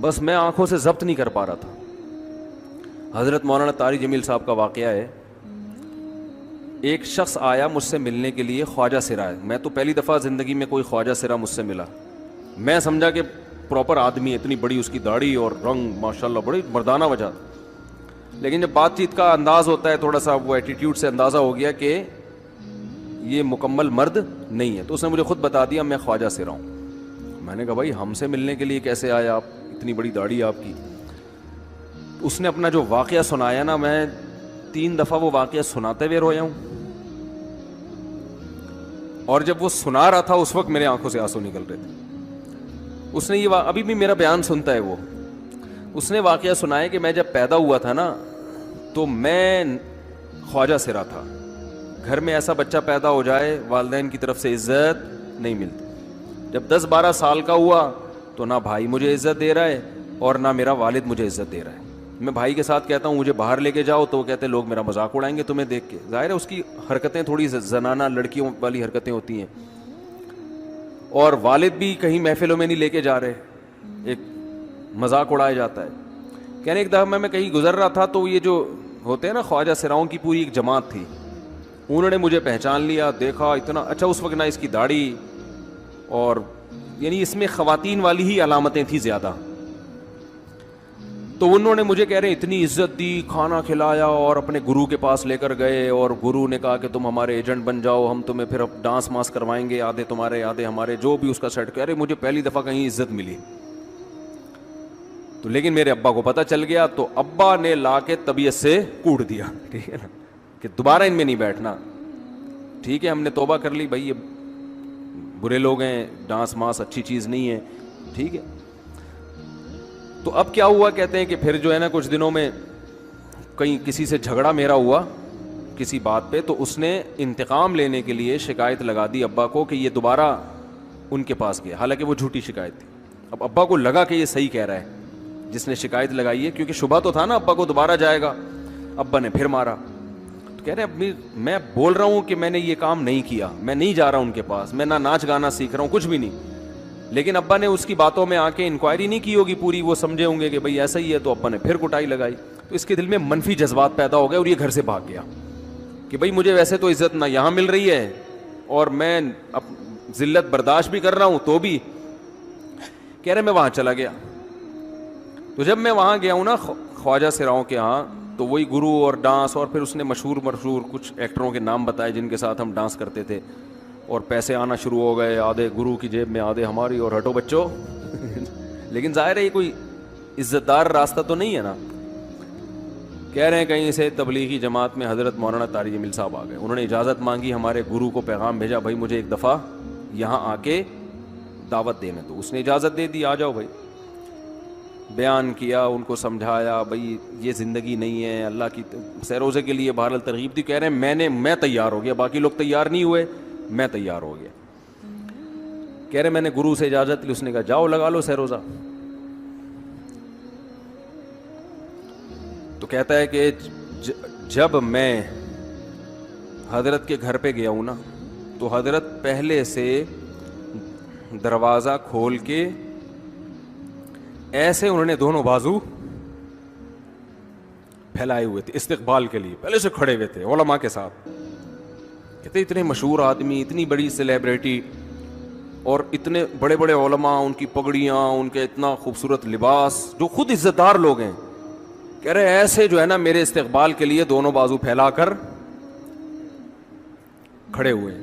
بس میں آنکھوں سے ضبط نہیں کر پا رہا تھا. حضرت مولانا طارق جمیل صاحب کا واقعہ ہے. ایک شخص آیا مجھ سے ملنے کے لیے, خواجہ سرا ہے. میں تو پہلی دفعہ زندگی میں کوئی خواجہ سرا مجھ سے ملا. میں سمجھا کہ پراپر آدمی ہے, اتنی بڑی اس کی داڑھی اور رنگ ماشاءاللہ بڑی مردانہ وجہ. لیکن جب بات چیت کا انداز ہوتا ہے تھوڑا سا, وہ ایٹیٹیوڈ سے اندازہ ہو گیا کہ یہ مکمل مرد نہیں ہے. تو اس نے مجھے خود بتا دیا میں خواجہ سرا ہوں. میں نے کہا بھائی ہم سے ملنے کے لیے کیسے آئے آپ, اتنی بڑی داڑھی آپ کی. اس نے اپنا جو واقعہ سنایا نا, میں 3 دفعہ وہ واقعہ سناتے ہوئے رویا ہوں. اور جب وہ سنا رہا تھا اس وقت میرے آنکھوں سے آنسو نکل رہے تھے. اس نے یہ ابھی بھی میرا بیان سنتا ہے وہ. اس نے واقعہ سنایا کہ میں جب پیدا ہوا تھا نا تو میں خواجہ سرا تھا. گھر میں ایسا بچہ پیدا ہو جائے والدین کی طرف سے عزت نہیں ملتی. جب 10-12 سال کا ہوا تو نہ بھائی مجھے عزت دے رہا ہے اور نہ میرا والد مجھے عزت دے رہا ہے. میں بھائی کے ساتھ کہتا ہوں مجھے باہر لے کے جاؤ تو وہ کہتے ہیں لوگ میرا مذاق اڑائیں گے تمہیں دیکھ کے. ظاہر ہے اس کی حرکتیں تھوڑی زنانہ لڑکیوں والی حرکتیں ہوتی ہیں. اور والد بھی کہیں محفلوں میں نہیں لے کے جا رہے, ایک مذاق اڑایا جاتا ہے. کہنے ایک دفعہ میں کہیں گزر رہا تھا تو یہ جو ہوتے ہیں نا خواجہ سراؤں کی پوری ایک جماعت تھی, انہوں نے مجھے پہچان لیا, دیکھا اتنا اچھا. اس وقت نہ اس کی داڑھی اور یعنی اس میں خواتین والی ہی علامتیں تھیں زیادہ. تو انہوں نے مجھے کہہ رہے ہیں اتنی عزت دی, کھانا کھلایا اور اپنے گرو کے پاس لے کر گئے. اور گرو نے کہا کہ تم ہمارے ایجنٹ بن جاؤ, ہم تمہیں پھر ڈانس ماس کروائیں گے, آدھے تمہارے آدھے ہمارے, جو بھی اس کا سیٹ. کہہ رہے مجھے پہلی دفعہ کہیں عزت ملی. تو لیکن میرے ابا کو پتہ چل گیا تو ابا نے لا کے طبیعت سے کوٹ دیا, ٹھیک ہے نا, کہ دوبارہ ان میں نہیں بیٹھنا. ٹھیک ہے ہم نے توبہ کر لی بھائی, یہ برے لوگ ہیں, ڈانس ماس اچھی چیز نہیں ہے, ٹھیک ہے. تو اب کیا ہوا, کہتے ہیں کہ پھر جو ہے نا کچھ دنوں میں کہیں کسی سے جھگڑا میرا ہوا کسی بات پہ, تو اس نے انتقام لینے کے لیے شکایت لگا دی ابا کو کہ یہ دوبارہ ان کے پاس گیا. حالانکہ وہ جھوٹی شکایت تھی. اب ابا کو لگا کہ یہ صحیح کہہ رہا ہے جس نے شکایت لگائی ہے, کیونکہ شبہ تو تھا نا ابا کو دوبارہ جائے گا. ابا نے پھر مارا. تو کہہ رہے ہیں میں بول رہا ہوں کہ میں نے یہ کام نہیں کیا, میں نہیں جا رہا ان کے پاس, میں نہ ناچ گانا سیکھ رہا ہوں, کچھ بھی نہیں. لیکن ابا نے اس کی باتوں میں آ کے انکوائری نہیں کی ہوگی پوری, وہ سمجھے ہوں گے کہ بھئی ایسا ہی ہے. تو ابا نے پھر کٹائی لگائی. تو اس کے دل میں منفی جذبات پیدا ہو گئے اور یہ گھر سے بھاگ گیا کہ بھئی مجھے ویسے تو عزت نہ یہاں مل رہی ہے اور میں ذلت برداشت بھی کر رہا ہوں تو بھی. کہہ رہے میں وہاں چلا گیا. تو جب میں وہاں گیا ہوں نا خواجہ سراؤں کے ہاں, تو وہی گرو اور ڈانس, اور پھر اس نے مشہور کچھ ایکٹروں کے نام بتائے جن کے ساتھ ہم ڈانس کرتے تھے, اور پیسے آنا شروع ہو گئے, آدھے گرو کی جیب میں آدھے ہماری, اور ہٹو بچوں. لیکن ظاہر ہے یہ کوئی عزت دار راستہ تو نہیں ہے نا. کہہ رہے ہیں کہیں سے تبلیغی جماعت میں حضرت مولانا طارق جمیل صاحب آ گئے. انہوں نے اجازت مانگی, ہمارے گرو کو پیغام بھیجا بھائی مجھے ایک دفعہ یہاں آ کے دعوت دینے. تو اس نے اجازت دے دی, آ جاؤ بھائی. بیان کیا, ان کو سمجھایا بھائی یہ زندگی نہیں ہے, اللہ کی سیروزے کے لیے بہرحال ترغیب دی. کہہ رہے ہیں میں تیار ہو گیا, باقی لوگ تیار نہیں ہوئے, میں تیار ہو گیا. کہہ رہے میں نے گرو سے اجازت لی, اس نے کہا جاؤ لگا لو سیروزہ. تو کہتا ہے کہ جب میں حضرت کے گھر پہ گیا ہوں نا تو حضرت پہلے سے دروازہ کھول کے ایسے انہوں نے دونوں بازو پھیلائے ہوئے تھے استقبال کے لیے, پہلے سے کھڑے ہوئے تھے علماء کے ساتھ. کہتے اتنے مشہور آدمی, اتنی بڑی سیلیبریٹی, اور اتنے بڑے بڑے علماء, ان کی پگڑیاں, ان کے اتنا خوبصورت لباس, جو خود عزت دار لوگ ہیں. کہہ رہے ایسے جو ہے نا میرے استقبال کے لیے دونوں بازو پھیلا کر کھڑے ہوئے,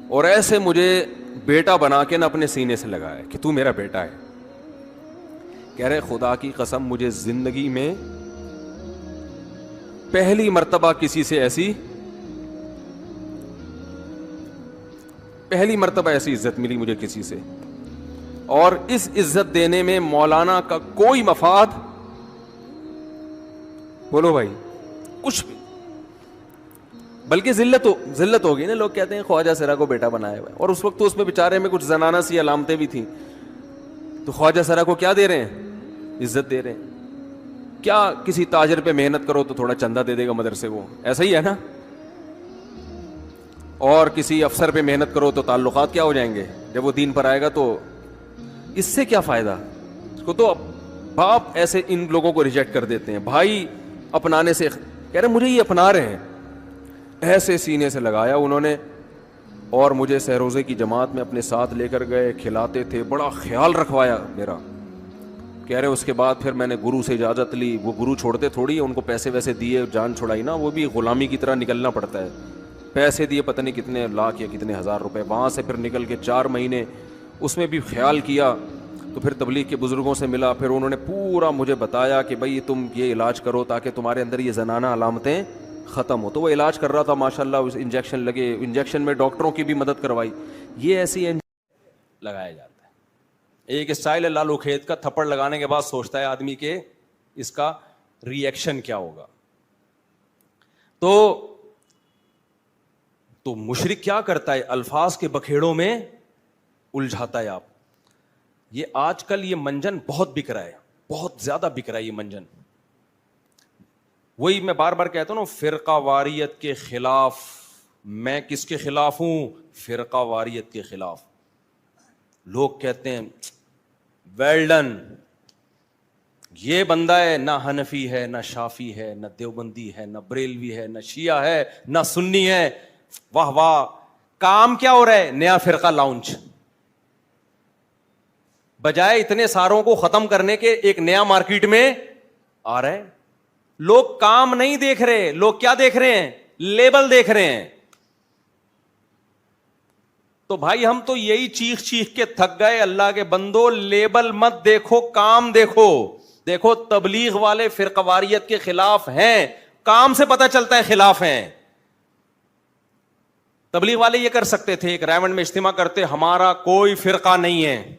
اور ایسے مجھے بیٹا بنا کے نہ اپنے سینے سے لگایا کہ تو میرا بیٹا ہے. کہہ رہے خدا کی قسم مجھے زندگی میں پہلی مرتبہ کسی سے پہلی مرتبہ ایسی عزت ملی مجھے کسی سے, اور اس عزت دینے میں مولانا کا کوئی مفاد, بولو بھائی, کچھ بھی, بلکہ ذلت ہوگی نا. لوگ کہتے ہیں خواجہ سرا کو بیٹا بنایا ہوا ہے, اور اس وقت تو اس میں بیچارے میں کچھ زنانہ سی علامتیں بھی تھیں. تو خواجہ سرا کو کیا دے رہے ہیں, عزت دے رہے ہیں. کیا کسی تاجر پہ محنت کرو تو تھوڑا چندہ دے دے گا مدرسے کو, ایسا ہی ہے نا. اور کسی افسر پہ محنت کرو تو تعلقات کیا ہو جائیں گے, جب وہ دین پر آئے گا تو اس سے کیا فائدہ. اس کو تو باپ ایسے ان لوگوں کو ریجیکٹ کر دیتے ہیں, بھائی اپنانے سے کہہ رہے مجھے یہ اپنا رہے ہیں, ایسے سینے سے لگایا انہوں نے, اور مجھے سہروزے کی جماعت میں اپنے ساتھ لے کر گئے, کھلاتے تھے, بڑا خیال رکھوایا میرا. کہہ رہے اس کے بعد پھر میں نے گرو سے اجازت لی, وہ گرو چھوڑتے تھوڑی, ان کو پیسے ویسے دیے, جان چھڑائی نا, وہ بھی غلامی کی طرح نکلنا پڑتا ہے, پیسے دیے پتہ نہیں کتنے لاکھ یا کتنے ہزار روپے, وہاں سے پھر نکل کے 4 مہینے اس میں بھی خیال کیا. تو پھر تبلیغ کے بزرگوں سے ملا, پھر انہوں نے پورا مجھے بتایا کہ بھائی تم یہ علاج کرو تاکہ تمہارے اندر یہ زنانہ علامتیں ختم ہو. تو وہ علاج کر رہا تھا ماشاءاللہ, انجیکشن لگے, انجیکشن میں ڈاکٹروں کی بھی مدد کروائی. یہ ایسی لگایا جاتا ہے. ایک اسٹائل ہے لالو کھیت کا, تھپڑ لگانے کے بعد سوچتا ہے آدمی کہ اس کا ری ایکشن کیا ہوگا. تو مشرک کیا کرتا ہے, الفاظ کے بکھیڑوں میں الجھاتا ہے. آپ یہ آج کل یہ منجن بہت بک رہا ہے, بہت زیادہ بک رہا ہے یہ منجن. وہی میں بار بار کہتا ہوں نا, فرقہ واریت کے خلاف. میں کس کے خلاف ہوں؟ فرقہ واریت کے خلاف. لوگ کہتے ہیں ویل ڈن, یہ بندہ ہے نہ حنفی ہے نہ شافی ہے نہ دیوبندی ہے نہ بریلوی ہے نہ شیعہ ہے نہ سنی ہے, واہ واہ. کام کیا ہو رہا ہے؟ نیا فرقہ لانچ. بجائے اتنے ساروں کو ختم کرنے کے ایک نیا مارکیٹ میں آ رہا ہے. لوگ کام نہیں دیکھ رہے, لوگ کیا دیکھ رہے ہیں؟ لیبل دیکھ رہے ہیں. تو بھائی ہم تو یہی چیخ چیخ کے تھک گئے, اللہ کے بندو لیبل مت دیکھو, کام دیکھو. دیکھو تبلیغ والے فرقہ واریت کے خلاف ہیں, کام سے پتہ چلتا ہے خلاف ہیں. تبلیغ والے یہ کر سکتے تھے, ایک رائمنڈ میں اجتماع کرتے, ہمارا کوئی فرقہ نہیں ہے,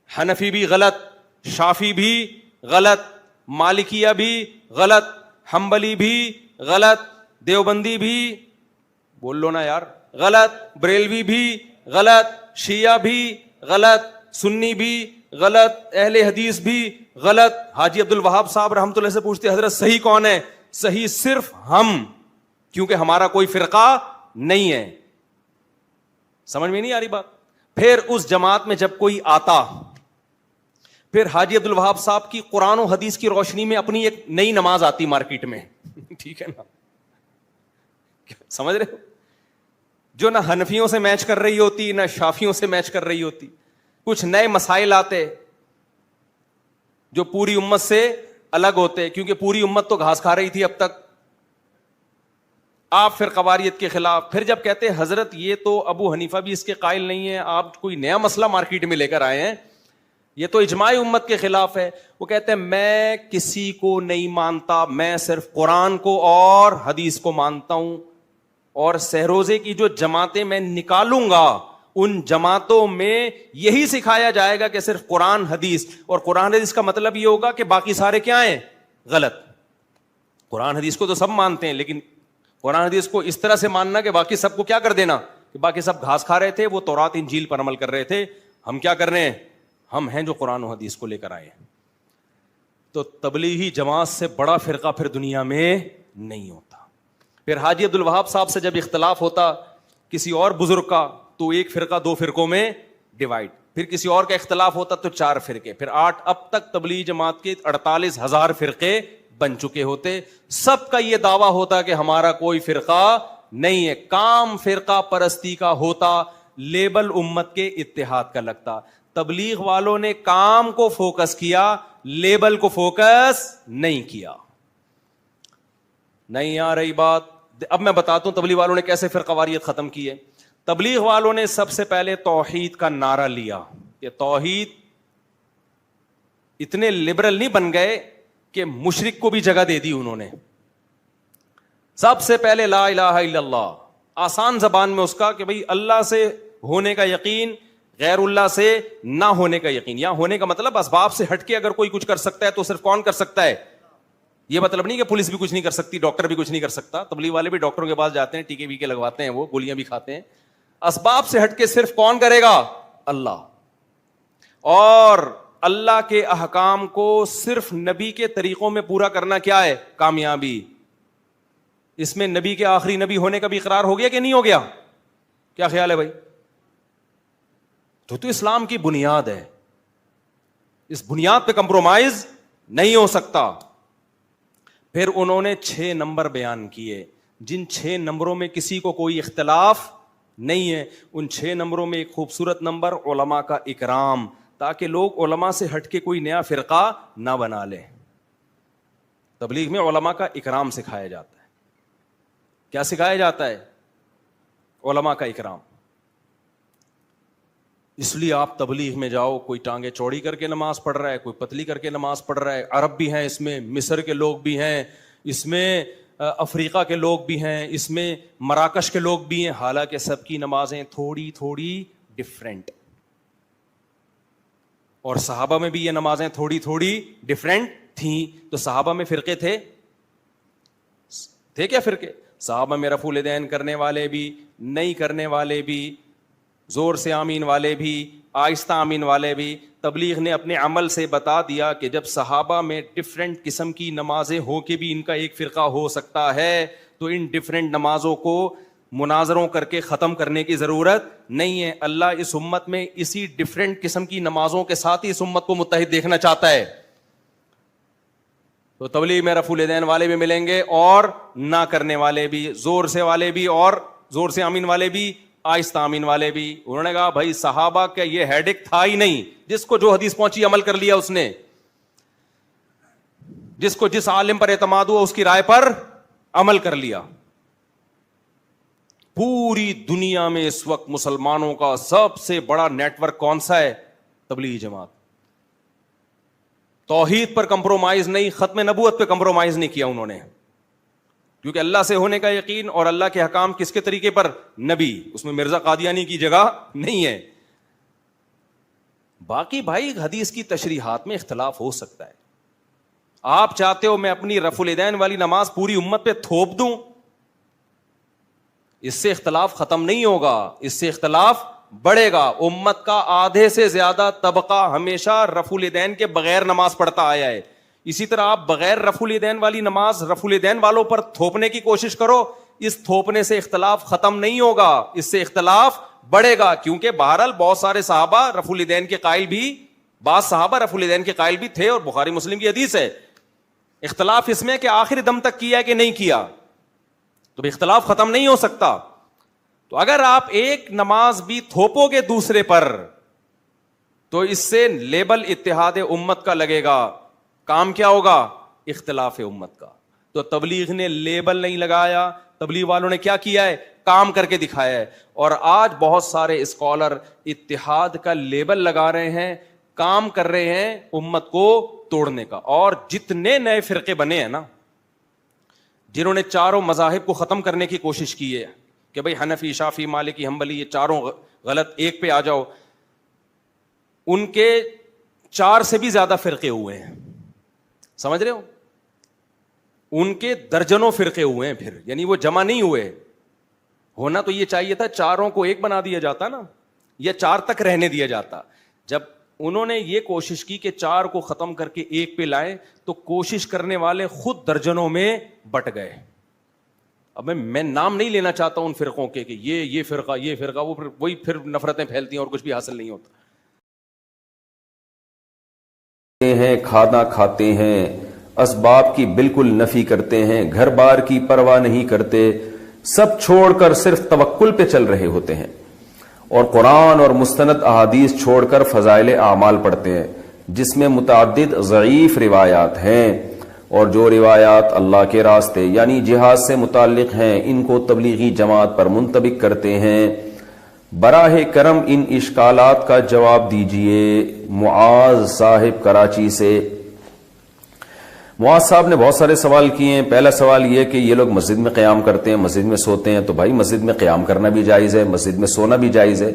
حنفی بھی غلط, شافی بھی غلط, مالکیہ بھی غلط, حنبلی بھی غلط, دیوبندی بھی بول لو نا یار غلط, بریلوی بھی غلط, شیعہ بھی غلط, سنی بھی غلط, اہل حدیث بھی غلط. حاجی عبد الوہاب صاحب رحمۃ اللہ سے پوچھتے حضرت صحیح کون ہے؟ صحیح صرف ہم, کیونکہ ہمارا کوئی فرقہ نہیں ہے. سمجھ میں نہیں آ رہی بات؟ پھر اس جماعت میں جب کوئی آتا, پھر حاجی عبد الوہاب صاحب کی قرآن و حدیث کی روشنی میں اپنی ایک نئی نماز آتی مارکیٹ میں, ٹھیک ہے نا, سمجھ رہے ہو, جو نہ حنفیوں سے میچ کر رہی ہوتی نہ شافیوں سے میچ کر رہی ہوتی. کچھ نئے مسائل آتے جو پوری امت سے الگ ہوتے, کیونکہ پوری امت تو گھاس کھا رہی تھی اب تک. آپ فرقہ واریت کے خلاف. پھر جب کہتے حضرت یہ تو ابو حنیفہ بھی اس کے قائل نہیں ہے, آپ کوئی نیا مسئلہ مارکیٹ میں لے کر آئے ہیں, یہ تو اجماع امت کے خلاف ہے. وہ کہتے ہیں میں کسی کو نہیں مانتا, میں صرف قرآن کو اور حدیث کو مانتا ہوں, اور سہروزے کی جو جماعتیں میں نکالوں گا ان جماعتوں میں یہی سکھایا جائے گا کہ صرف قرآن حدیث, اور قرآن حدیث کا مطلب یہ ہوگا کہ باقی سارے کیا ہیں؟ غلط. قرآن حدیث کو تو سب مانتے ہیں, لیکن قرآن حدیث کو اس طرح سے ماننا کہ باقی سب کو کیا کر دینا, کہ باقی سب گھاس کھا رہے تھے, وہ تورات انجیل پر عمل کر رہے تھے, ہم کیا کر رہے ہیں؟ ہم ہیں جو قرآن و حدیث کو لے کر آئے ہیں. تو تبلیغی جماعت سے بڑا فرقہ پھر دنیا میں نہیں ہوتا. پھر حاجی عبد الوہاب صاحب سے جب اختلاف ہوتا کسی اور بزرگ کا, تو ایک فرقہ 2 فرقوں میں ڈیوائڈ. پھر کسی اور کا اختلاف ہوتا تو 4 فرقے, پھر 8. اب تک تبلیغی جماعت کے 48,000 فرقے بن چکے ہوتے. سب کا یہ دعویٰ ہوتا کہ ہمارا کوئی فرقہ نہیں ہے. کام فرقہ پرستی کا ہوتا, لیبل امت کے اتحاد کا لگتا. تبلیغ والوں نے کام کو فوکس کیا, لیبل کو فوکس نہیں کیا. نہیں آ رہی بات؟ اب میں بتاتا ہوں تبلیغ والوں نے کیسے فرقہ واریت ختم کی ہے. تبلیغ والوں نے سب سے پہلے توحید کا نعرہ لیا. کہ توحید, اتنے لبرل نہیں بن گئے کہ مشرک کو بھی جگہ دے دی انہوں نے. سب سے پہلے لا الہ الا اللہ, آسان زبان میں اس کا کہ بھئی اللہ سے ہونے کا یقین, غیر اللہ سے نہ ہونے کا یقین. یہاں ہونے کا مطلب اسباب سے ہٹ کے اگر کوئی کچھ کر سکتا ہے تو صرف کون کر سکتا ہے؟ یہ مطلب نہیں کہ پولیس بھی کچھ نہیں کر سکتی, ڈاکٹر بھی کچھ نہیں کر سکتا. تبلیغ والے بھی ڈاکٹروں کے پاس جاتے ہیں, ٹیکے ویکے لگواتے ہیں, وہ گولیاں بھی کھاتے ہیں. اسباب سے ہٹ کے صرف کون کرے گا؟ اللہ. اور اللہ کے احکام کو صرف نبی کے طریقوں میں پورا کرنا کیا ہے؟ کامیابی. اس میں نبی کے آخری نبی ہونے کا بھی اقرار ہو گیا کہ نہیں ہو گیا؟ کیا خیال ہے بھائی؟ تو اسلام کی بنیاد ہے. اس بنیاد پہ کمپرومائز نہیں ہو سکتا. پھر انہوں نے 6 نمبر بیان کیے, جن 6 نمبروں میں کسی کو کوئی اختلاف نہیں ہے. ان 6 نمبروں میں ایک خوبصورت نمبر علماء کا اکرام, تاکہ لوگ علماء سے ہٹ کے کوئی نیا فرقہ نہ بنا لیں. تبلیغ میں علماء کا اکرام سکھایا جاتا ہے. کیا سکھایا جاتا ہے؟ علماء کا اکرام. اس لیے آپ تبلیغ میں جاؤ, کوئی ٹانگیں چوڑی کر کے نماز پڑھ رہا ہے, کوئی پتلی کر کے نماز پڑھ رہا ہے. عرب بھی ہیں اس میں, مصر کے لوگ بھی ہیں اس میں, افریقہ کے لوگ بھی ہیں اس میں, مراکش کے لوگ بھی ہیں. حالانکہ سب کی نمازیں تھوڑی تھوڑی ڈفرینٹ, اور صحابہ میں بھی یہ نمازیں تھوڑی تھوڑی ڈفرینٹ تھیں. تو صحابہ میں فرقے تھے کیا فرقے؟ صحابہ میں رفع الیدین کرنے والے بھی, نہیں کرنے والے بھی, زور سے آمین والے بھی, آہستہ آمین والے بھی. تبلیغ نے اپنے عمل سے بتا دیا کہ جب صحابہ میں ڈفرینٹ قسم کی نمازیں ہو کے بھی ان کا ایک فرقہ ہو سکتا ہے, تو ان ڈفرینٹ نمازوں کو مناظروں کر کے ختم کرنے کی ضرورت نہیں ہے. اللہ اس امت میں اسی ڈفرینٹ قسم کی نمازوں کے ساتھ ہی اس امت کو متحد دیکھنا چاہتا ہے. تو تبلیغ میں رفع الیدین والے بھی ملیں گے اور نہ کرنے والے بھی, زور سے والے بھی اور زور سے آمین والے بھی, آہستہ آمین والے بھی. انہوں نے کہا بھائی صحابہ کا یہ ہیڈک تھا ہی نہیں, جس کو جو حدیث پہنچی عمل کر لیا اس نے, جس کو جس عالم پر اعتماد ہوا اس کی رائے پر عمل کر لیا. پوری دنیا میں اس وقت مسلمانوں کا سب سے بڑا نیٹ ورک کون سا ہے؟ تبلیغی جماعت. توحید پر کمپرومائز نہیں, ختم نبوت پہ کمپرومائز نہیں کیا انہوں نے, کیونکہ اللہ سے ہونے کا یقین اور اللہ کے حکام کس کے طریقے پر؟ نبی. اس میں مرزا قادیانی کی جگہ نہیں ہے. باقی بھائی حدیث کی تشریحات میں اختلاف ہو سکتا ہے. آپ چاہتے ہو میں اپنی رفع الیدین والی نماز پوری امت پہ تھوپ دوں؟ اس سے اختلاف ختم نہیں ہوگا, اس سے اختلاف بڑھے گا. امت کا آدھے سے زیادہ طبقہ ہمیشہ رفع الیدین کے بغیر نماز پڑھتا آیا ہے. اسی طرح آپ بغیر رفع الیدین والی نماز رفع الیدین والوں پر تھوپنے کی کوشش کرو, اس تھوپنے سے اختلاف ختم نہیں ہوگا, اس سے اختلاف بڑھے گا. کیونکہ بہرحال بہت سارے صحابہ رفع الیدین کے قائل بھی, بعض صحابہ رفع الیدین کے قائل بھی تھے, اور بخاری مسلم کی حدیث ہے. اختلاف اس میں کہ آخری دم تک کیا کہ نہیں کیا, تو اختلاف ختم نہیں ہو سکتا. تو اگر آپ ایک نماز بھی تھوپو گے دوسرے پر, تو اس سے لیبل اتحاد امت کا لگے گا, کام کیا ہوگا؟ اختلاف امت کا. تو تبلیغ نے لیبل نہیں لگایا, تبلیغ والوں نے کیا کیا ہے؟ کام کر کے دکھایا ہے. اور آج بہت سارے اسکالر اتحاد کا لیبل لگا رہے ہیں, کام کر رہے ہیں امت کو توڑنے کا. اور جتنے نئے فرقے بنے ہیں نا, جنہوں نے چاروں مذاہب کو ختم کرنے کی کوشش کی ہے کہ بھئی حنفی, شافعی, مالکی, حنبلی یہ چاروں غلط, ایک پہ آ جاؤ, ان کے 4 سے بھی زیادہ فرقے ہوئے ہیں. سمجھ رہے ہو؟ ان کے درجنوں فرقے ہوئے ہیں پھر, یعنی وہ جمع نہیں ہوئے. ہونا تو یہ چاہیے تھا چاروں کو ایک بنا دیا جاتا نا, یا 4 تک رہنے دیا جاتا. جب انہوں نے یہ کوشش کی کہ 4 کو ختم کر کے ایک پہ لائیں, تو کوشش کرنے والے خود درجنوں میں بٹ گئے. اب میں نام نہیں لینا چاہتا ان فرقوں کے کہ یہ فرقہ, وہ وہی پھر نفرتیں پھیلتی ہیں اور کچھ بھی حاصل نہیں ہوتا. ہیں, کھانا کھاتے ہیں, اسباب کی بالکل نفی کرتے ہیں, گھر بار کی پرواہ نہیں کرتے, سب چھوڑ کر صرف توکل پہ چل رہے ہوتے ہیں, اور قرآن اور مستند احادیث چھوڑ کر فضائل اعمال پڑھتے ہیں, جس میں متعدد ضعیف روایات ہیں, اور جو روایات اللہ کے راستے یعنی جہاد سے متعلق ہیں ان کو تبلیغی جماعت پر منطبق کرتے ہیں. براہ کرم ان اشکالات کا جواب دیجئے. معاذ صاحب کراچی سے. معاذ صاحب نے بہت سارے سوال کیے ہیں. پہلا سوال یہ کہ یہ لوگ مسجد میں قیام کرتے ہیں, مسجد میں سوتے ہیں, تو بھائی مسجد میں قیام کرنا بھی جائز ہے, مسجد میں سونا بھی جائز ہے.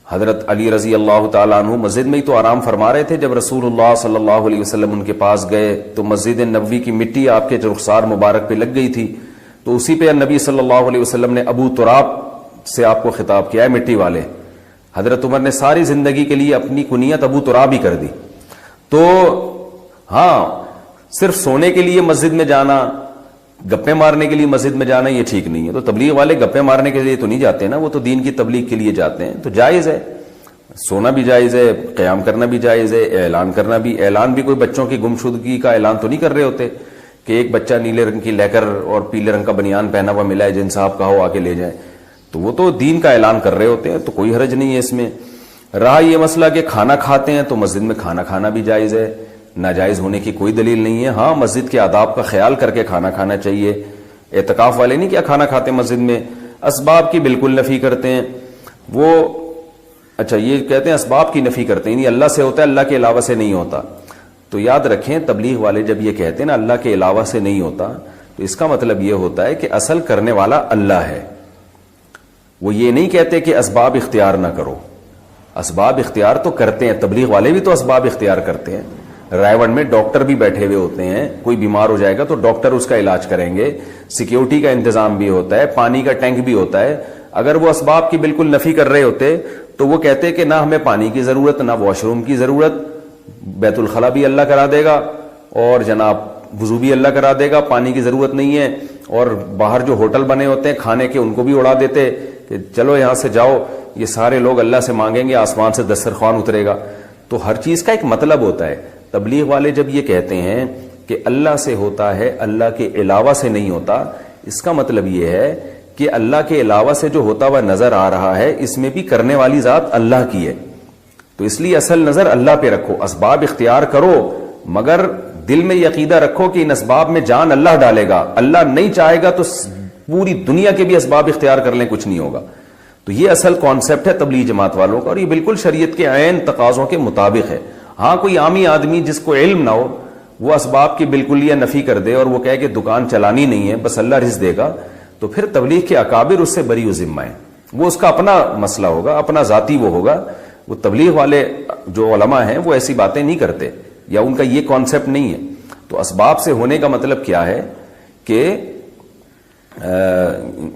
حضرت علی رضی اللہ تعالیٰ عنہ مسجد میں ہی تو آرام فرما رہے تھے. جب رسول اللہ صلی اللہ علیہ وسلم ان کے پاس گئے تو مسجد نبوی کی مٹی آپ کے رخسار مبارک پہ لگ گئی تھی, تو اسی پہ نبی صلی اللہ علیہ وسلم نے ابو تراب سے آپ کو خطاب کیا ہے, مٹی والے. حضرت عمر نے ساری زندگی کے لیے اپنی کنیت ابو تراب ہی کر دی. تو ہاں, صرف سونے کے لیے مسجد میں جانا, گپے مارنے کے لیے مسجد میں جانا, یہ ٹھیک نہیں ہے. تو تبلیغ والے گپے مارنے کے لیے تو نہیں جاتے نا, وہ تو دین کی تبلیغ کے لیے جاتے ہیں, تو جائز ہے. سونا بھی جائز ہے، قیام کرنا بھی جائز ہے، اعلان بھی کوئی بچوں کی گمشدگی کا اعلان تو نہیں کر رہے ہوتے کہ ایک بچہ نیلے رنگ کی لیکر اور پیلے رنگ کا بنیان پہنا ہوا ملا ہے، جن صاحب کہو آ کے لے جائیں، تو وہ تو دین کا اعلان کر رہے ہوتے ہیں، تو کوئی حرج نہیں ہے اس میں۔ رہا یہ مسئلہ کہ کھانا کھاتے ہیں تو مسجد میں کھانا کھانا بھی جائز ہے، ناجائز ہونے کی کوئی دلیل نہیں ہے۔ ہاں مسجد کے آداب کا خیال کر کے کھانا کھانا چاہیے۔ اعتکاف والے نہیں کیا کھانا کھاتے مسجد میں، اسباب کی بالکل نفی کرتے ہیں وہ، اچھا یہ کہتے ہیں اسباب کی نفی کرتے ہیں، یعنی اللہ سے ہوتا ہے، اللہ کے علاوہ سے نہیں ہوتا۔ تو یاد رکھیں تبلیغ والے جب یہ کہتے ہیں نا اللہ کے علاوہ سے نہیں ہوتا، تو اس کا مطلب یہ ہوتا ہے کہ اصل کرنے والا اللہ ہے۔ وہ یہ نہیں کہتے کہ اسباب اختیار نہ کرو، اسباب اختیار تو کرتے ہیں، تبلیغ والے بھی تو اسباب اختیار کرتے ہیں۔ رائے میں ڈاکٹر بھی بیٹھے ہوئے ہوتے ہیں، کوئی بیمار ہو جائے گا تو ڈاکٹر اس کا علاج کریں گے، سیکیورٹی کا انتظام بھی ہوتا ہے، پانی کا ٹینک بھی ہوتا ہے۔ اگر وہ اسباب کی بالکل نفی کر رہے ہوتے تو وہ کہتے کہ نہ ہمیں پانی کی ضرورت، نہ واش روم کی ضرورت، بیت الخلا بھی اللہ کرا دے گا اور جناب وضو بھی اللہ کرا دے گا، پانی کی ضرورت نہیں ہے، اور باہر جو ہوٹل بنے ہوتے ہیں کھانے کے ان کو بھی اڑا دیتے کہ چلو یہاں سے جاؤ، یہ سارے لوگ اللہ سے مانگیں گے، آسمان سے دسترخوان اترے گا۔ تو ہر چیز کا ایک مطلب ہوتا ہے۔ تبلیغ والے جب یہ کہتے ہیں کہ اللہ سے ہوتا ہے، اللہ کے علاوہ سے نہیں ہوتا، اس کا مطلب یہ ہے کہ اللہ کے علاوہ سے جو ہوتا ہوا نظر آ رہا ہے اس میں بھی کرنے والی ذات اللہ کی ہے، تو اس لیے اصل نظر اللہ پہ رکھو، اسباب اختیار کرو، مگر دل میں یہ عقیدہ رکھو کہ ان اسباب میں جان اللہ ڈالے گا، اللہ نہیں چاہے گا تو پوری دنیا کے بھی اسباب اختیار کر لیں کچھ نہیں ہوگا۔ تو یہ اصل کانسیپٹ ہے تبلیغ جماعت والوں کا، اور یہ بالکل شریعت کے عین تقاضوں کے مطابق ہے۔ ہاں کوئی عامی آدمی جس کو علم نہ ہو وہ اسباب کی بالکل یہ نفی کر دے اور وہ کہے کہ دکان چلانی نہیں ہے بس اللہ رزق دے گا، تو پھر تبلیغ کے اکابر اس سے بری ذمہ ہیں، وہ اس کا اپنا مسئلہ ہوگا، اپنا ذاتی وہ ہوگا۔ وہ تبلیغ والے جو علماء ہیں وہ ایسی باتیں نہیں کرتے، یا ان کا یہ کانسیپٹ نہیں ہے۔ تو اسباب سے ہونے کا مطلب کیا ہے کہ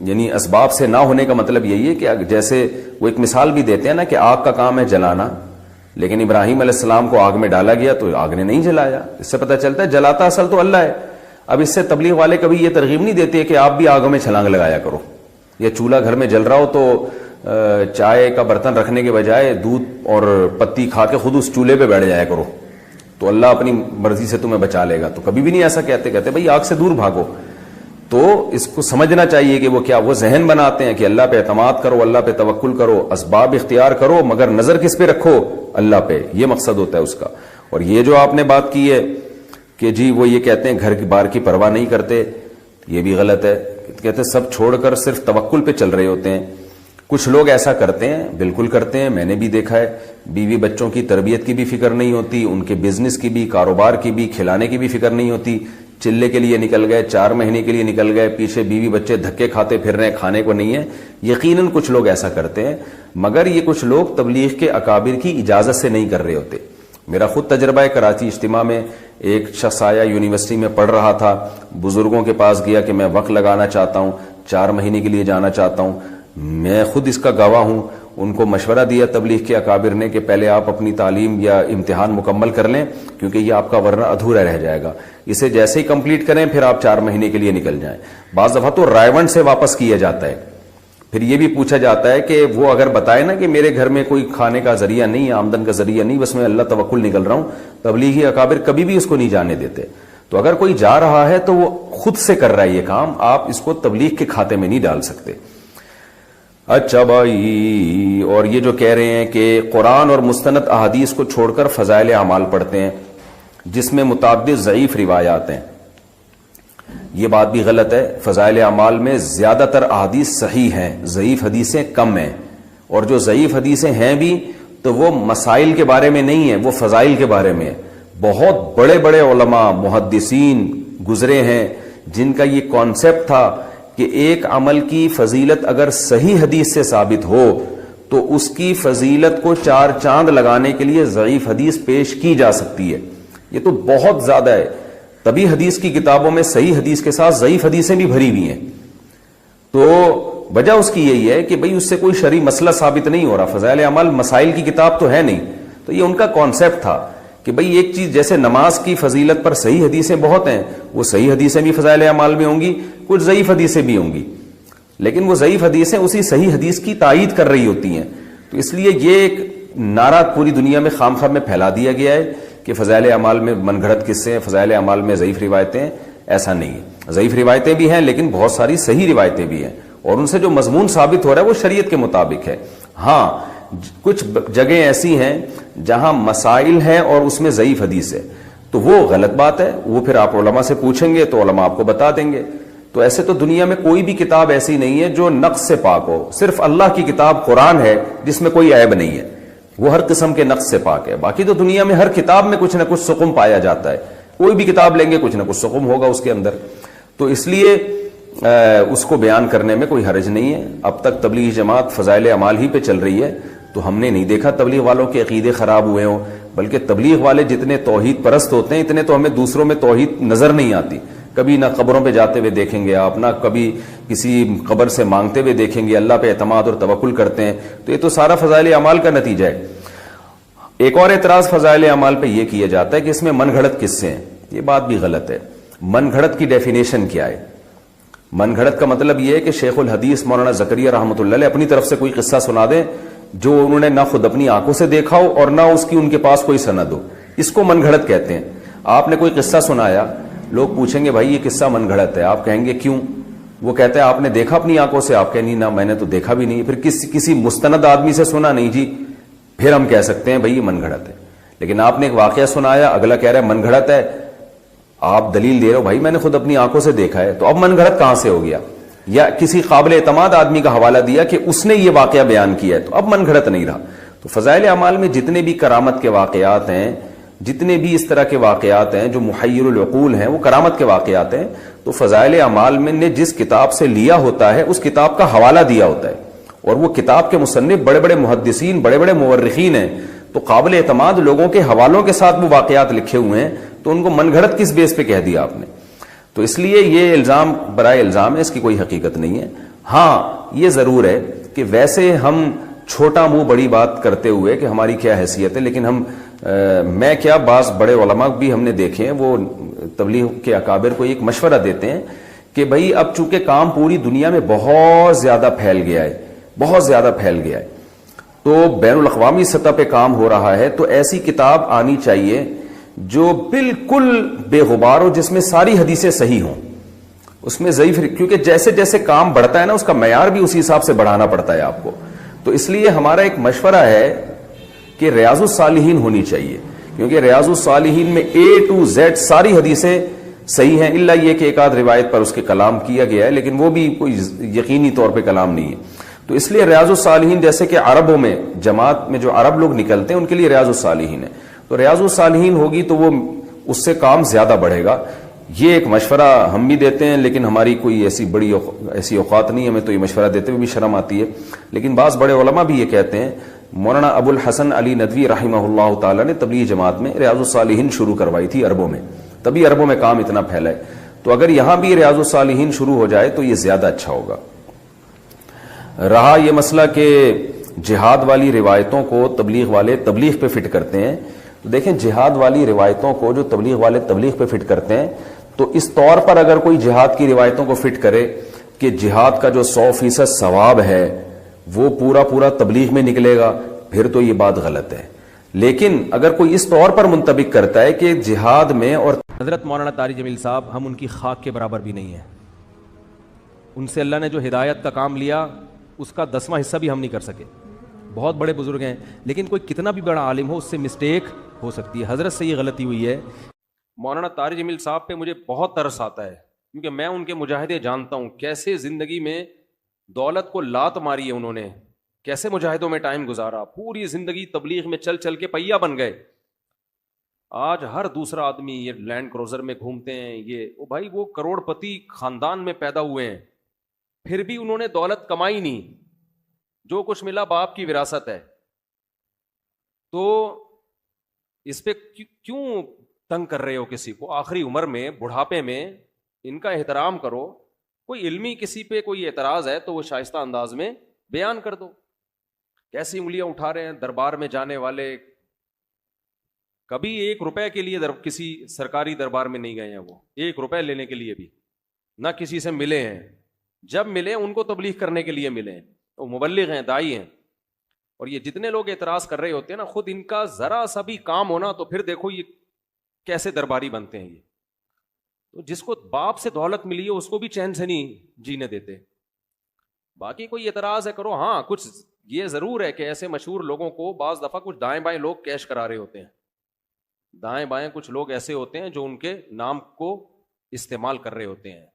یعنی اسباب سے نہ ہونے کا مطلب یہی ہے کہ جیسے وہ ایک مثال بھی دیتے ہیں نا کہ آگ کا کام ہے جلانا، لیکن ابراہیم علیہ السلام کو آگ میں ڈالا گیا تو آگ نے نہیں جلایا، اس سے پتہ چلتا ہے جلاتا اصل تو اللہ ہے۔ اب اس سے تبلیغ والے کبھی یہ ترغیب نہیں دیتے کہ آپ بھی آگوں میں چھلانگ لگایا کرو، یا چولہا گھر میں جل رہا ہو تو چائے کا برتن رکھنے کے بجائے دودھ اور پتی کھا کے خود اس چولہے پہ بیٹھ جایا کرو تو اللہ اپنی مرضی سے تمہیں بچا لے گا، تو کبھی بھی نہیں ایسا کہتے بھائی آگ سے دور بھاگو۔ تو اس کو سمجھنا چاہیے کہ وہ کیا وہ ذہن بناتے ہیں کہ اللہ پہ اعتماد کرو، اللہ پہ توکل کرو، اسباب اختیار کرو، مگر نظر کس پہ رکھو؟ اللہ پہ، یہ مقصد ہوتا ہے اس کا۔ اور یہ جو آپ نے بات کی ہے کہ جی وہ یہ کہتے ہیں گھر کی بار کی پرواہ نہیں کرتے، یہ بھی غلط ہے، کہتے ہیں سب چھوڑ کر صرف توکل پہ چل رہے ہوتے ہیں۔ کچھ لوگ ایسا کرتے ہیں، بالکل کرتے ہیں، میں نے بھی دیکھا ہے، بیوی بچوں کی تربیت کی بھی فکر نہیں ہوتی، ان کے بزنس کی بھی، کاروبار کی بھی، کھلانے کی بھی فکر نہیں ہوتی، چلے کے لیے نکل گئے، 4 مہینے کے لیے نکل گئے، پیچھے بیوی بچے دھکے کھاتے پھر رہے ہیں، کھانے کو نہیں ہے۔ یقیناً کچھ لوگ ایسا کرتے ہیں، مگر یہ کچھ لوگ تبلیغ کے اکابر کی اجازت سے نہیں کر رہے ہوتے۔ میرا خود تجربہ ہے، کراچی اجتماع میں ایک شخص آیا، یونیورسٹی میں پڑھ رہا تھا، بزرگوں کے پاس گیا کہ میں وقت لگانا چاہتا ہوں، 4 مہینے کے لیے جانا چاہتا ہوں، میں خود اس کا گواہ ہوں۔ ان کو مشورہ دیا تبلیغ کے اکابر نے کہ پہلے آپ اپنی تعلیم یا امتحان مکمل کر لیں، کیونکہ یہ آپ کا ورنہ ادھورا رہ جائے گا، اسے جیسے ہی کمپلیٹ کریں پھر آپ 4 مہینے کے لیے نکل جائیں۔ بعض دفعہ تو رائیونڈ سے واپس کیا جاتا ہے، پھر یہ بھی پوچھا جاتا ہے کہ وہ اگر بتائے نا کہ میرے گھر میں کوئی کھانے کا ذریعہ نہیں ہے، آمدن کا ذریعہ نہیں، بس میں اللہ توکل نکل رہا ہوں، تبلیغی اکابر کبھی بھی اس کو نہیں جانے دیتے۔ تو اگر کوئی جا رہا ہے تو وہ خود سے کر رہا ہے یہ کام، آپ اس کو تبلیغ کے کھاتے میں نہیں ڈال سکتے۔ اچھا بھائی، اور یہ جو کہہ رہے ہیں کہ قرآن اور مستند احادیث کو چھوڑ کر فضائل اعمال پڑھتے ہیں جس میں متعدد ضعیف روایات ہیں، یہ بات بھی غلط ہے۔ فضائل اعمال میں زیادہ تر احادیث صحیح ہیں، ضعیف حدیثیں کم ہیں، اور جو ضعیف حدیثیں ہیں بھی تو وہ مسائل کے بارے میں نہیں ہیں، وہ فضائل کے بارے میں۔ بہت بڑے بڑے علماء محدثین گزرے ہیں جن کا یہ کانسیپٹ تھا کہ ایک عمل کی فضیلت اگر صحیح حدیث سے ثابت ہو تو اس کی فضیلت کو 4 چاند لگانے کے لیے ضعیف حدیث پیش کی جا سکتی ہے۔ یہ تو بہت زیادہ ہے، تبھی حدیث کی کتابوں میں صحیح حدیث کے ساتھ ضعیف حدیثیں بھی بھری ہوئی ہیں۔ تو وجہ اس کی یہی ہے کہ بھئی اس سے کوئی شرعی مسئلہ ثابت نہیں ہو رہا، فضائل اعمال مسائل کی کتاب تو ہے نہیں۔ تو یہ ان کا کانسیپٹ تھا کہ بھئی ایک چیز جیسے نماز کی فضیلت پر صحیح حدیثیں بہت ہیں، وہ صحیح حدیثیں بھی فضائل اعمال میں ہوں گی، کچھ ضعیف حدیثیں بھی ہوں گی، لیکن وہ ضعیف حدیثیں اسی صحیح حدیث کی تائید کر رہی ہوتی ہیں۔ تو اس لیے یہ ایک نعرہ پوری دنیا میں خام خواہ میں پھیلا دیا گیا ہے کہ فضائل اعمال میں من گھڑت قصے ہیں، فضائل اعمال میں ضعیف روایتیں ہیں. ایسا نہیں ہے. ضعیف روایتیں بھی ہیں لیکن بہت ساری صحیح روایتیں بھی ہیں، اور ان سے جو مضمون ثابت ہو رہا ہے وہ شریعت کے مطابق ہے. ہاں کچھ جگہیں ایسی ہیں جہاں مسائل ہیں اور اس میں ضعیف حدیث ہے، تو وہ غلط بات ہے. وہ پھر آپ علماء سے پوچھیں گے تو علماء آپ کو بتا دیں گے. تو ایسے تو دنیا میں کوئی بھی کتاب ایسی نہیں ہے جو نقص سے پاک ہو. صرف اللہ کی کتاب قرآن ہے جس میں کوئی عیب نہیں ہے، وہ ہر قسم کے نقص سے پاک ہے. باقی تو دنیا میں ہر کتاب میں کچھ نہ کچھ سقم پایا جاتا ہے. کوئی بھی کتاب لیں گے کچھ نہ کچھ سقم ہوگا اس کے اندر. تو اس لیے اس کو بیان کرنے میں کوئی حرج نہیں ہے. اب تک تبلیغ جماعت فضائل اعمال ہی پہ چل رہی ہے، تو ہم نے نہیں دیکھا تبلیغ والوں کے عقیدے خراب ہوئے ہوں. بلکہ تبلیغ والے جتنے توحید پرست ہوتے ہیں اتنے تو ہمیں دوسروں میں توحید نظر نہیں آتی. کبھی نہ قبروں پہ جاتے ہوئے دیکھیں گے آپ، نہ کبھی کسی قبر سے مانگتے ہوئے دیکھیں گے. اللہ پہ اعتماد اور توکل کرتے ہیں. تو یہ تو سارا فضائل اعمال کا نتیجہ ہے. ایک اور اعتراض فضائل اعمال پہ یہ کیا جاتا ہے کہ اس میں من گھڑت قصے ہیں. یہ بات بھی غلط ہے. من گھڑت کی ڈیفینیشن کیا ہے؟ من گھڑت کا مطلب یہ ہے کہ شیخ الحدیث مولانا زکریا رحمۃ اللہ علیہ اپنی طرف سے کوئی قصہ سنا دیں جو انہوں نے نہ خود اپنی آنکھوں سے دیکھا ہو اور نہ اس کی ان کے پاس کوئی سند ہو. اس کو من گھڑت کہتے ہیں. آپ نے کوئی قصہ سنایا، لوگ پوچھیں گے بھائی یہ قصہ من گھڑت ہے، آپ کہیں گے کیوں؟ وہ کہتا ہے آپ نے دیکھا اپنی آنکھوں سے؟ آپ کہیں نہیں، نہ میں نے تو دیکھا بھی نہیں. پھر کسی مستند آدمی سے سنا؟ نہیں جی. پھر ہم کہہ سکتے ہیں بھائی یہ من گھڑت ہے. لیکن آپ نے ایک واقعہ سنایا، اگلا کہہ رہا ہے من گھڑت ہے، آپ دلیل دے رہے ہو بھائی میں نے خود اپنی آنکھوں سے دیکھا ہے، تو اب من گھڑت کہاں سے ہو گیا؟ یا کسی قابل اعتماد آدمی کا حوالہ دیا کہ اس نے یہ واقعہ بیان کیا ہے، تو اب من گھڑت نہیں رہا. تو فضائل اعمال میں جتنے بھی کرامت کے واقعات ہیں، جتنے بھی اس طرح کے واقعات ہیں جو محیر العقول ہیں، وہ کرامت کے واقعات ہیں. تو فضائل اعمال میں نے جس کتاب سے لیا ہوتا ہے اس کتاب کا حوالہ دیا ہوتا ہے، اور وہ کتاب کے مصنف بڑے بڑے محدثین، بڑے بڑے مورخین ہیں. تو قابل اعتماد لوگوں کے حوالوں کے ساتھ وہ واقعات لکھے ہوئے ہیں، تو ان کو من گھڑت کس بیس پہ کہہ دیا آپ نے؟ تو اس لیے یہ الزام برائے الزام ہے، اس کی کوئی حقیقت نہیں ہے. ہاں یہ ضرور ہے کہ ویسے ہم چھوٹا منہ بڑی بات کرتے ہوئے کہ ہماری کیا حیثیت ہے، لیکن ہم میں کیا بعض بڑے علماء بھی ہم نے دیکھے ہیں، وہ تبلیغ کے اکابر کو ایک مشورہ دیتے ہیں کہ بھائی اب چونکہ کام پوری دنیا میں بہت زیادہ پھیل گیا ہے، بہت زیادہ پھیل گیا ہے، تو بین الاقوامی سطح پہ کام ہو رہا ہے، تو ایسی کتاب آنی چاہیے جو بالکل بے غبار ہو، جس میں ساری حدیثیں صحیح ہوں، اس میں ضعیف، کیونکہ جیسے جیسے کام بڑھتا ہے نا اس کا معیار بھی اسی حساب سے بڑھانا پڑتا ہے آپ کو. تو اس لیے ہمارا ایک مشورہ ہے کہ ریاض الصالحین ہونی چاہیے، کیونکہ ریاض الصالحین میں A to Z ساری حدیثیں صحیح ہیں، الا یہ کہ ایک آدھ روایت پر اس کے کلام کیا گیا ہے، لیکن وہ بھی کوئی یقینی طور پہ کلام نہیں ہے. تو اس لیے ریاض الصالحین جیسے کہ عربوں میں جماعت میں جو عرب لوگ نکلتے ہیں ان کے لیے ریاض الصالحین ہے، تو ریاض الصالحین ہوگی تو وہ اس سے کام زیادہ بڑھے گا. یہ ایک مشورہ ہم بھی دیتے ہیں، لیکن ہماری کوئی ایسی اوقات نہیں، ہمیں تو یہ مشورہ دیتے ہوئے بھی شرم آتی ہے. لیکن بعض بڑے علماء بھی یہ کہتے ہیں. مولانا ابو الحسن علی ندوی رحمہ اللہ تعالی نے تبلیغ جماعت میں ریاض الصالحین شروع کروائی تھی عربوں میں، تبھی عربوں میں کام اتنا پھیلا ہے. تو اگر یہاں بھی ریاض الصالحین شروع ہو جائے تو یہ زیادہ اچھا ہوگا. رہا یہ مسئلہ کہ جہاد والی روایتوں کو تبلیغ والے تبلیغ پہ فٹ کرتے ہیں، تو دیکھیں جہاد والی روایتوں کو جو تبلیغ والے تبلیغ پہ فٹ کرتے ہیں، تو اس طور پر اگر کوئی جہاد کی روایتوں کو فٹ کرے کہ جہاد کا جو 100% ثواب ہے وہ پورا تبلیغ میں نکلے گا، پھر تو یہ بات غلط ہے. لیکن اگر کوئی اس طور پر منطبق کرتا ہے کہ جہاد میں، اور حضرت مولانا طارق جمیل صاحب ہم ان کی خاک کے برابر بھی نہیں ہیں، ان سے اللہ نے جو ہدایت کا کام لیا اس کا 10واں حصہ بھی ہم نہیں کر سکے. بہت بڑے بزرگ ہیں، لیکن کوئی کتنا بھی بڑا عالم ہو اس سے مسٹیک ہو سکتی ہے. حضرت سے یہ غلطی ہوئی ہے. مولانا طارق جمیل صاحب پہ مجھے بہت ترس آتا ہے، کیونکہ میں ان کے مجاہدے جانتا ہوں، کیسے زندگی میں دولت کو لات ماری ہے انہوں نے، کیسے مجاہدوں میں ٹائم گزارا، پوری زندگی تبلیغ میں چل چل کے پہیا بن گئے. آج ہر دوسرا آدمی یہ لینڈ کروزر میں گھومتے ہیں، یہ بھائی وہ کروڑ پتی خاندان میں پیدا ہوئے ہیں، پھر بھی انہوں نے دولت کمائی نہیں، جو کچھ ملا باپ کی وراثت ہے. تو اس پہ کیوں تنگ کر رہے ہو کسی کو؟ آخری عمر میں، بڑھاپے میں ان کا احترام کرو. کوئی علمی کسی پہ کوئی اعتراض ہے تو وہ شائستہ انداز میں بیان کر دو. کیسی انگلیاں اٹھا رہے ہیں دربار میں جانے والے، کبھی 1 روپے کے لیے کسی سرکاری دربار میں نہیں گئے ہیں، وہ 1 روپے لینے کے لیے بھی نہ کسی سے ملے ہیں. جب ملے ان کو تبلیغ کرنے کے لیے ملے ہیں، وہ مبلغ ہیں، داعی ہیں. اور یہ جتنے لوگ اعتراض کر رہے ہوتے ہیں نا، خود ان کا ذرا سا بھی کام ہونا تو پھر دیکھو یہ کیسے درباری بنتے ہیں. یہ تو جس کو باپ سے دولت ملی ہے اس کو بھی چین سے نہیں جینے دیتے. باقی کوئی اعتراض ہے کرو. ہاں کچھ یہ ضرور ہے کہ ایسے مشہور لوگوں کو بعض دفعہ کچھ دائیں بائیں لوگ کیش کرا رہے ہوتے ہیں. دائیں بائیں کچھ لوگ ایسے ہوتے ہیں جو ان کے نام کو استعمال کر رہے ہوتے ہیں.